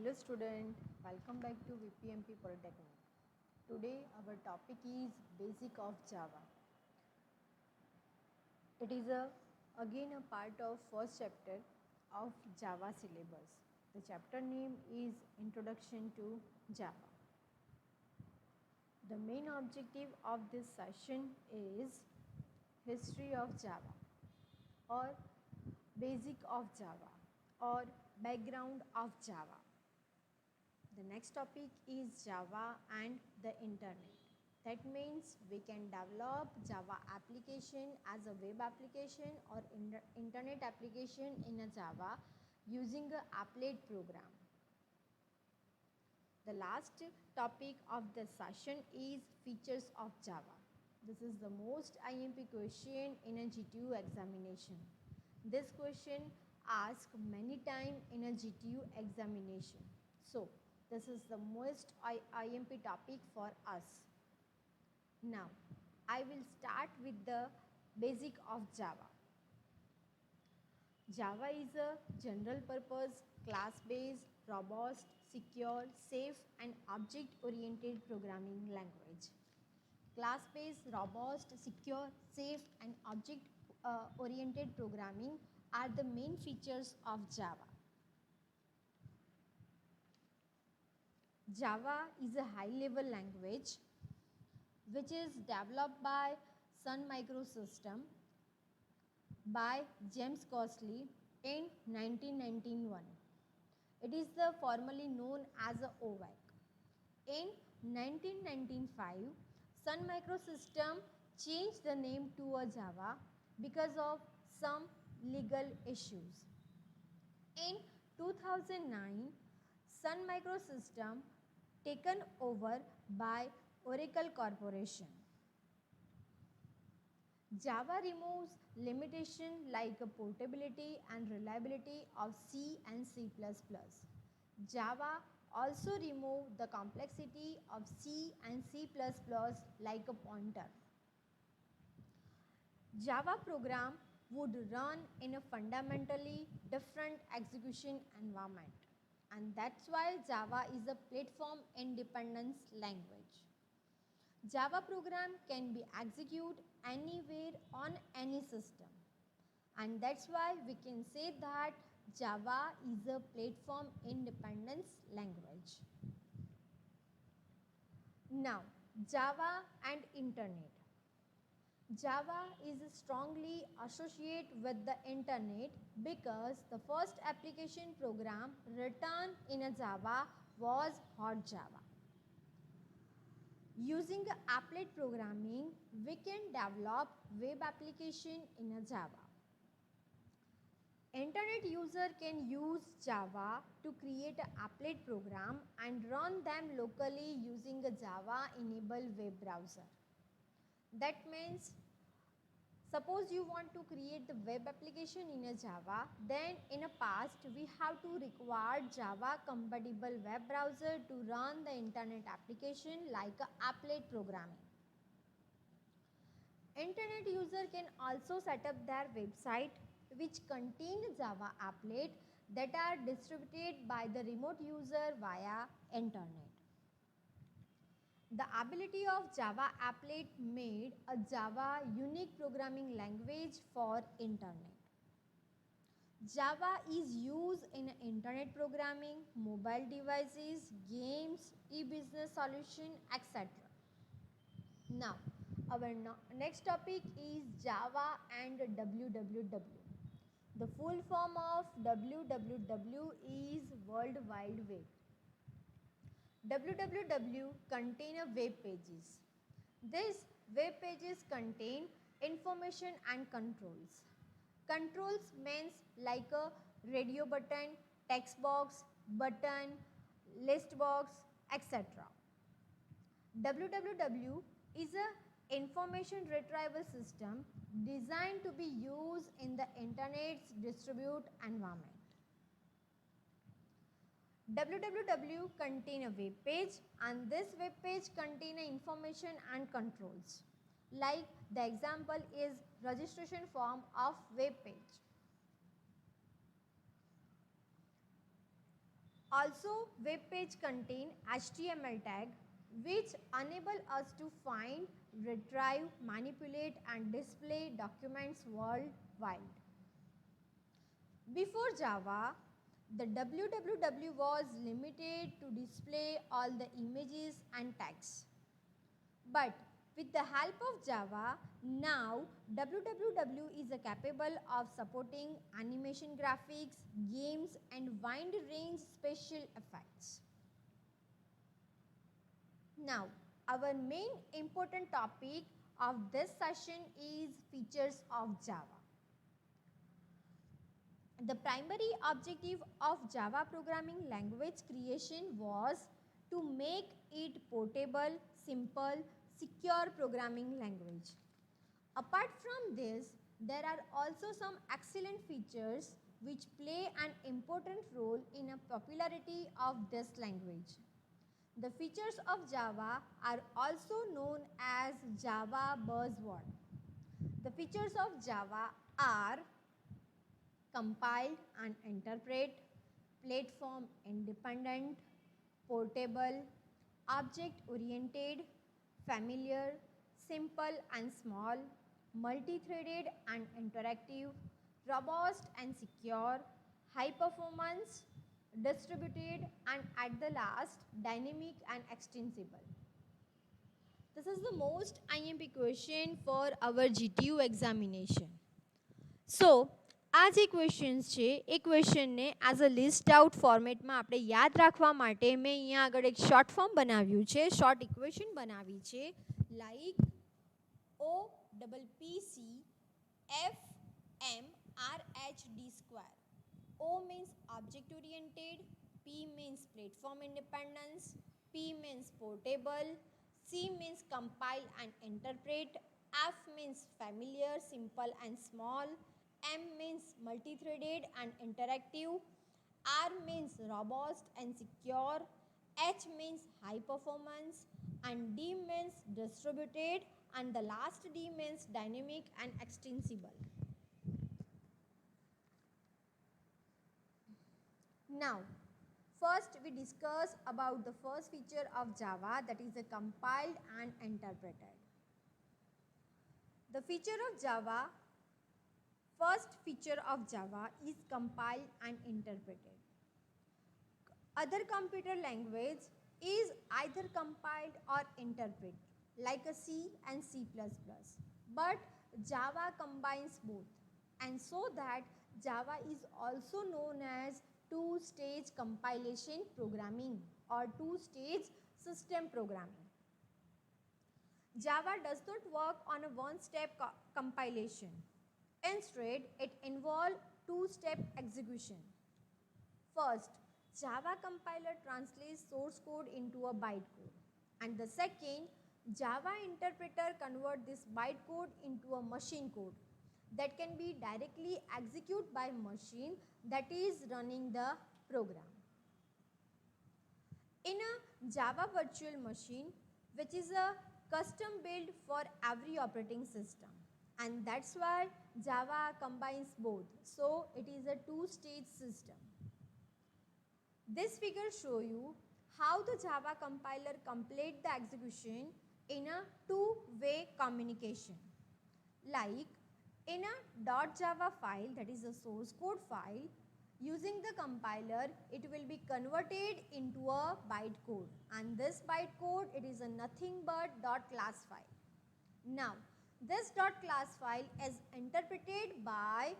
Hello student, welcome back to VPMP Polytechnic. Today our topic is Basic of Java. It is again a part of first chapter of Java syllabus. The chapter name is Introduction to Java. The main objective of this session is History of Java or Basic of Java or Background of Java. The next topic is Java and the internet. That means we can develop Java application as a web application or internet application in a Java using a applet program. The last topic of the session is features of Java. This is the most IMP question in a GTU examination. This question asked many times in a GTU examination. So, this is the most IMP topic for us. Now, I will start with the basic of Java. Java is a general purpose, class-based, robust, secure, safe and object-oriented programming language. Class-based, robust, secure, safe and object-oriented programming are the main features of Java. Java is a high-level language which is developed by Sun Microsystems by James Gosling in 1991. It is formerly known as OVAC. In 1995, Sun Microsystems changed the name to a Java because of some legal issues. In 2009, Sun Microsystems taken over by Oracle Corporation. Java removes limitations like portability and reliability of C and C++. Java also removes the complexity of C and C++ like a pointer. Java program would run in a fundamentally different execution environment, and that's why Java is a platform independence language. Java program can be executed anywhere on any system, and that's why we can say that Java is a platform independence language. Now, Java and internet. Java is strongly associated with the internet because the first application program written in a Java was Hot Java. Using applet programming, we can develop web application in a Java. Internet user can use Java to create an applet program and run them locally using a Java-enabled web browser. That means, suppose you want to create the web application in a Java, then in a past we have to require Java compatible web browser to run the internet application like a applet programming. Internet user can also set up their website which contain Java applet that are distributed by the remote user via internet. The ability of Java applet made a Java unique programming language for internet. Java is used in internet programming, mobile devices, games, e-business solution, etc. Now, our next topic is Java and www. The full form of www is World Wide Web. www contain web pages. These web pages contain information and controls. Controls means like a radio button, text box, button, list box, etc. www is a information retrieval system designed to be used in the internet's distributed environment. www contain a web page, and this web page contain information and controls. Like the example is registration form of web page. Also, web page contain HTML tag which enable us to find, retrieve, manipulate and display documents worldwide. Before Java, the www was limited to display all the images and text. But with the help of Java, now www is capable of supporting animation graphics, games and wide range special effects. Now, our main important topic of this session is features of Java. The primary objective of Java programming language creation was to make it portable, simple, secure programming language. Apart from this, there are also some excellent features which play an important role in the popularity of this language. The features of Java are also known as Java buzzword. The features of Java are compile and interpret, platform independent, portable, object oriented, familiar, simple and small, multi-threaded and interactive, robust and secure, high performance, distributed and at the last dynamic and extensible. This is the most IMP question for our GTU examination. So, આ જે questions છે એ ક્વેશ્ચનને as a list out ફોર્મેટમાં આપણે યાદ રાખવા માટે મેં અહીંયા આગળ એક શોર્ટ ફોર્મ બનાવ્યું છે, શોર્ટ ઇક્વેશન બનાવી છે, like OPPC FMRHD square. O means object oriented, P means platform independence, P means portable, C means compile and interpret, F means familiar, simple and small, M means multi-threaded and interactive, R means robust and secure, H means high performance and D means distributed and the last D means dynamic and extensible. Now, first we discuss about the first feature of Java, that is a compiled and interpreted. The feature of Java, first feature of Java is compiled and interpreted. Other computer language is either compiled or interpreted like a C and C++. But Java combines both, and so that Java is also known as two-stage compilation programming or two-stage system programming. Java does not work on a one-step compilation. Instead, it involves two-step execution. First, Java compiler translates source code into a bytecode, and the second, Java interpreter converts this bytecode into a machine code that can be directly executed by machine that is running the program. In a Java virtual machine, which is a custom built for every operating system, and that's why Java combines both, so it is a two-stage system. This figure shows you how the Java compiler completes the execution in a two-way communication. Like in a .java file, that is a source code file, using the compiler, it will be converted into a bytecode, and this bytecode, it is a nothing but .class file. Now, this .class file is interpreted by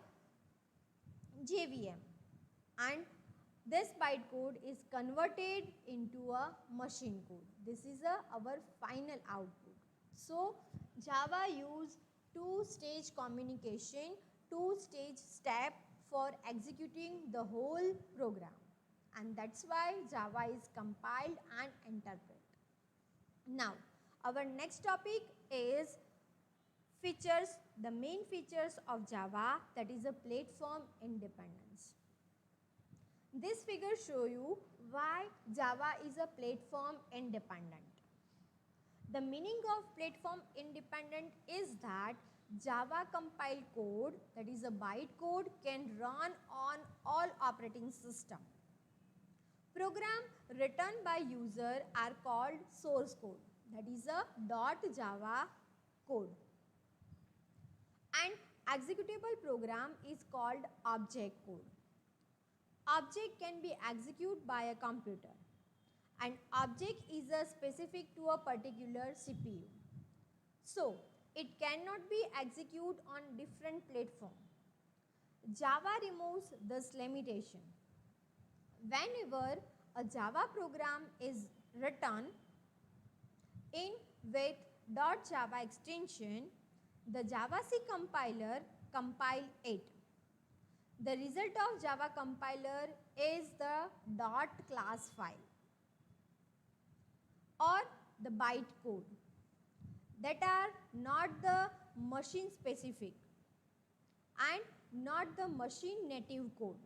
JVM, and this bytecode is converted into a machine code. This is our final output. So, Java use two-stage communication, two-stage step for executing the whole program, and that's why Java is compiled and interpreted. Now, our next topic is features, the main features of Java, that is a platform independence. This figure shows you why Java is a platform independent. The meaning of platform independent is that Java compiled code, that is a bytecode, can run on all operating systems. Program written by user are called source code, that is a .java code, and executable program is called object code. Object can be executed by a computer, and object is a specific to a particular CPU. So, it cannot be executed on different platform. Java removes this limitation. Whenever a Java program is written in with .java extension, the JavaC compiler compile it. The result of Java compiler is the .class file or the bytecode that are not the machine specific and not the machine native code.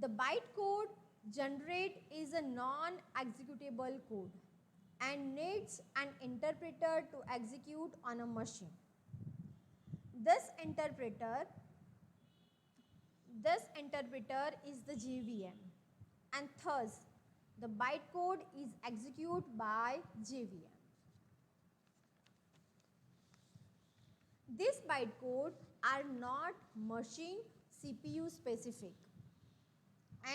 The bytecode generate is a non-executable code and needs an interpreter to execute on a machine. This interpreter is the JVM, and thus the bytecode is executed by JVM. These bytecode are not machine CPU specific,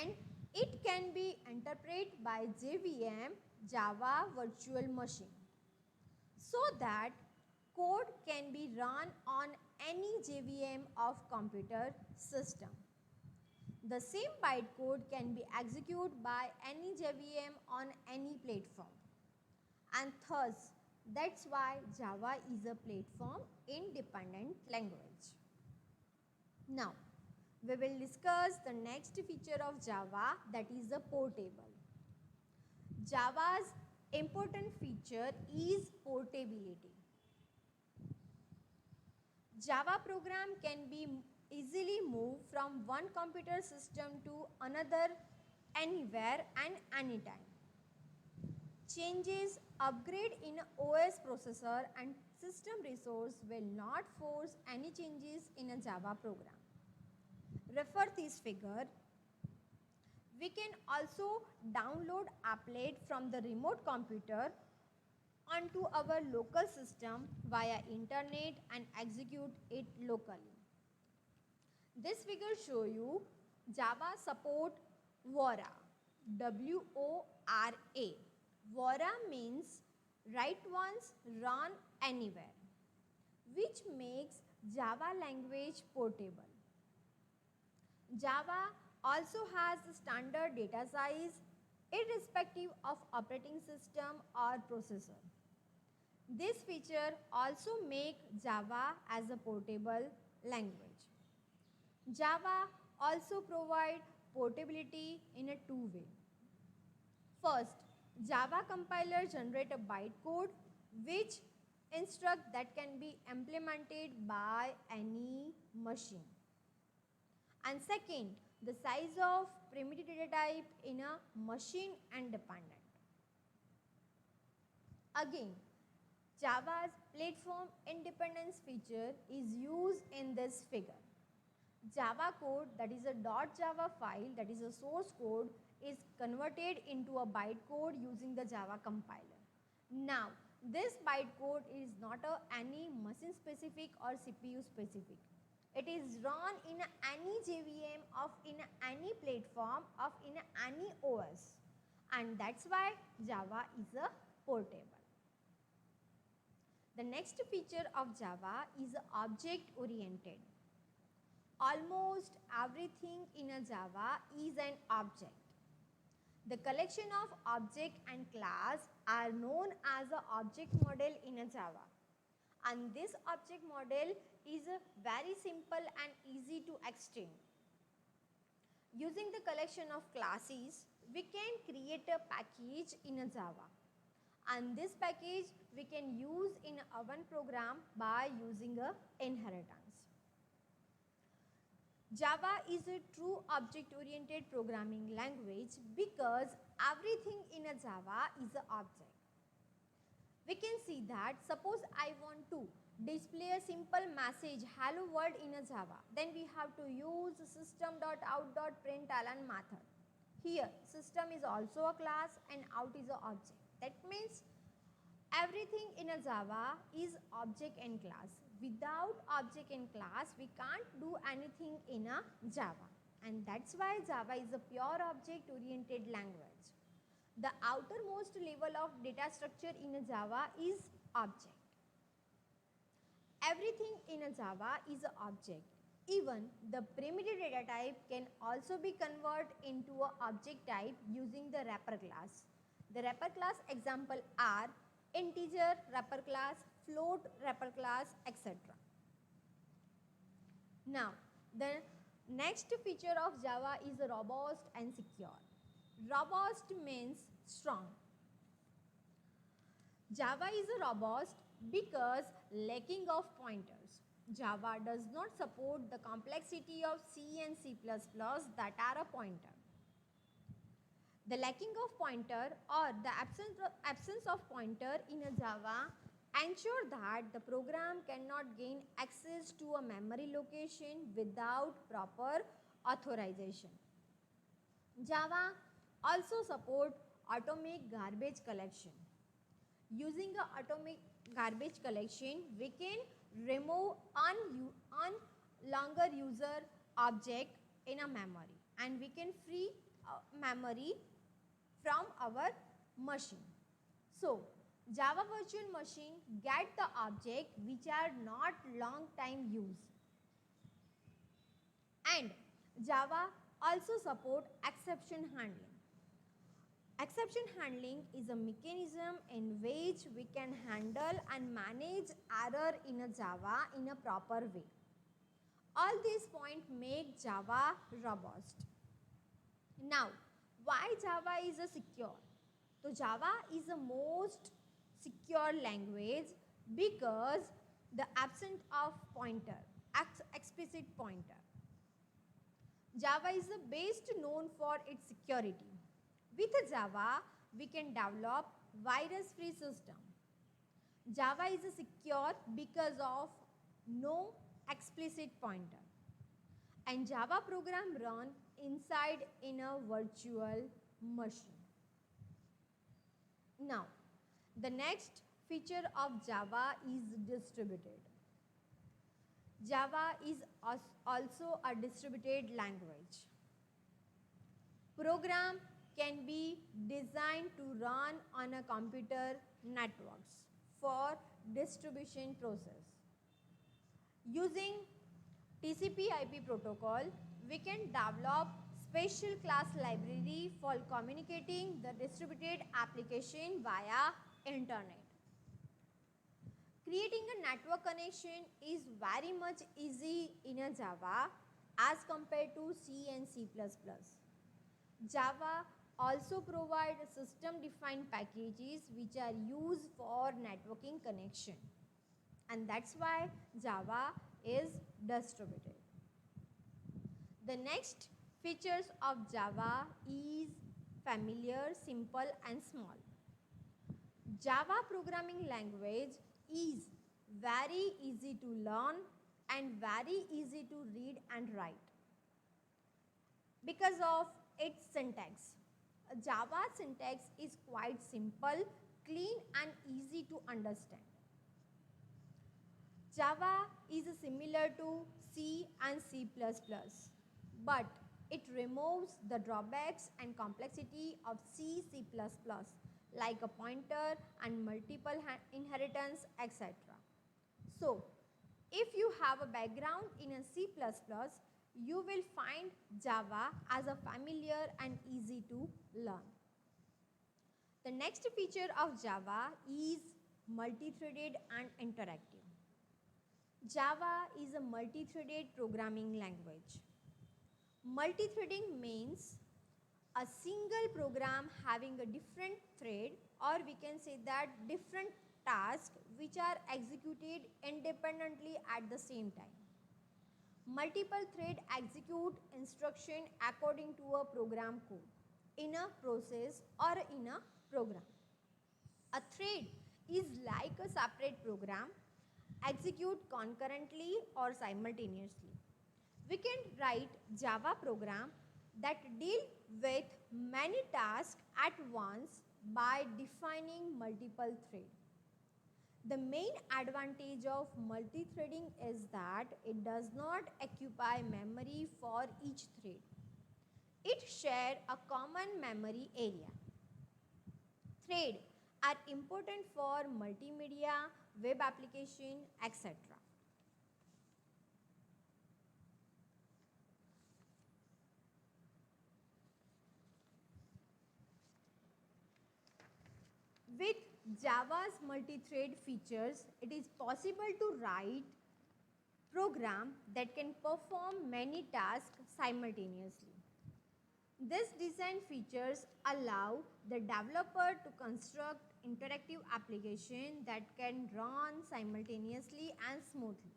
and it can be interpreted by JVM, Java Virtual Machine, so that code can be run on any JVM of computer system. The same bytecode can be executed by any JVM on any platform, and thus that's why Java is a platform independent language. Now, we will discuss the next feature of Java, that is the portable. Java's important feature is portability. Java program can be easily moved from one computer system to another anywhere and anytime. Changes, upgrade in OS processor and system resource will not force any changes in a Java program. Refer this figure. We can also download applet from the remote computer onto our local system via internet and execute it locally. This figure shows you Java support Wora, W-O-R-A. Wora means write once, run anywhere, which makes Java language portable. Java also has standard data size irrespective of operating system or processor. This feature also makes Java as a portable language. Java also provides portability in a two-way. First, Java compiler generates a bytecode which instruct that can be implemented by any machine. And second, the size of primitive data type in a machine independent. Again, Java's platform independence feature is used in this figure. Java code, that is a .java file, that is a source code, is converted into a bytecode using the Java compiler. Now, this bytecode is not any machine specific or CPU specific. It is run in any JVM of in any platform of in any OS, and that's why Java is a portable. The next feature of Java is object oriented. Almost everything in a Java is an object. The collection of object and class are known as an object model in a Java. And this object model is very simple and easy to extend. Using the collection of classes, we can create a package in a Java. And this package we can use in one program by using a inheritance. Java is a true object-oriented programming language because everything in a Java is an object. We can see that suppose I want to display a simple message hello world in a Java, then we have to use system.out.println method. Here system is also a class and out is a object. That means everything in a Java is object and class. Without object and class, we can't do anything in a Java. And that's why Java is a pure object oriented language. The outermost level of data structure in a Java is object. Everything in a Java is an object. Even the primitive data type can also be converted into an object type using the wrapper class. The wrapper class example are integer wrapper class, float wrapper class, etc. Now, the next feature of Java is robust and secure. Robust means strong. Java is robust because lacking of pointers. Java does not support the complexity of C and C++ that are a pointer. The lacking of pointer or the absence of pointer in a Java ensure that the program cannot gain access to a memory location without proper authorization. Java also support atomic garbage collection. Using a atomic garbage collection, we can remove longer user object in a memory and we can free memory from our machine. So, Java virtual machine get the object which are not long time used. And Java also support exception handling. Exception handling is a mechanism in which we can handle and manage error in a Java in a proper way. All these points make Java robust. Now, why Java is a secure? So Java is the most secure language because the absence of pointer, explicit pointer. Java is the best known for its security. With Java, we can develop virus-free system. Java is secure because of no explicit pointer. And Java program run inside in a virtual machine. Now, the next feature of Java is distributed. Java is also a distributed language. Program can be designed to run on a computer networks for distribution process. Using TCP/IP protocol, we can develop special class library for communicating the distributed application via internet. Creating a network connection is very much easy in a Java as compared to C and C++. Java also provide system-defined packages which are used for networking connection, and that's why Java is distributed. The next features of Java is familiar, simple and small. Java programming language is very easy to learn and very easy to read and write because of its syntax. Java syntax is quite simple, clean and easy to understand. Java is similar to C and C++, but it removes the drawbacks and complexity of C, C++, like a pointer and multiple inheritance, etc. So, if you have a background in a C++, you will find Java as a familiar and easy to learn. The next feature of Java is multi-threaded and interactive. Java is a multi-threaded programming language. Multi-threading means a single program having a different thread, or we can say that different tasks which are executed independently at the same time. Multiple thread execute instruction according to a program code in a process or in a program. A thread is like a separate program execute concurrently or simultaneously. We can write Java program that deal with many tasks at once by defining multiple threads. The main advantage of multi-threading is that it does not occupy memory for each thread. It shares a common memory area. Threads are important for multimedia, web application, etc. With Java's multi-thread features, it is possible to write program that can perform many tasks simultaneously. These design features allow the developer to construct interactive applications that can run simultaneously and smoothly.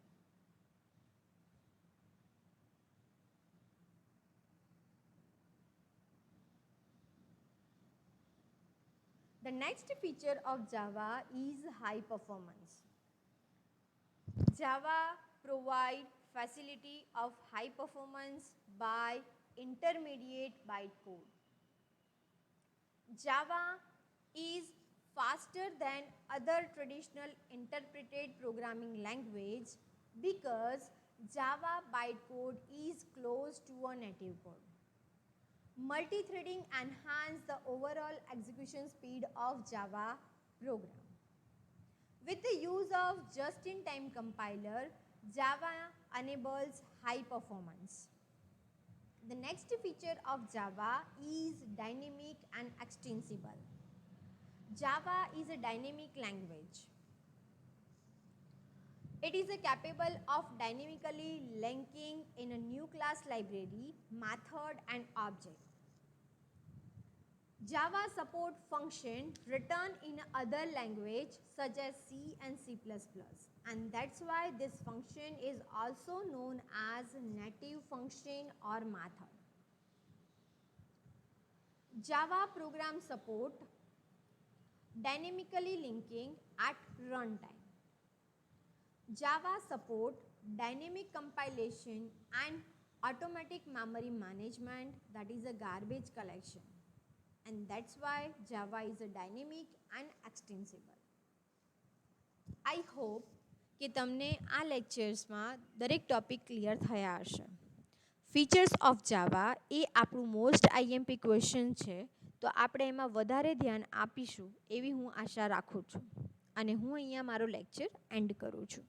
The next feature of Java is high performance. Java provides facility of high performance by intermediate bytecode. Java is faster than other traditional interpreted programming language because Java bytecode is close to a native code. Multi-threading enhances the overall execution speed of Java program. With the use of just-in-time compiler, Java enables high performance. The next feature of Java is dynamic and extensible. Java is a dynamic language. It is capable of dynamically linking in a new class library, method and object. Java support function written in other language such as C and C++, and that's why this function is also known as native function or method. Java program support dynamically linking at runtime. Java support dynamic compilation and automatic memory management, that is a garbage collection. And that's why Java is a dynamic and extensible. I hope કે તમને આ લેક્ચર્સમાં દરેક topic clear થયા હશે. Features of Java એ આપણું most IMP question છે, તો આપણે એમાં વધારે ધ્યાન આપીશું એવી હું આશા રાખું છું. અને હું અહીંયા મારો લેક્ચર એન્ડ કરું છું.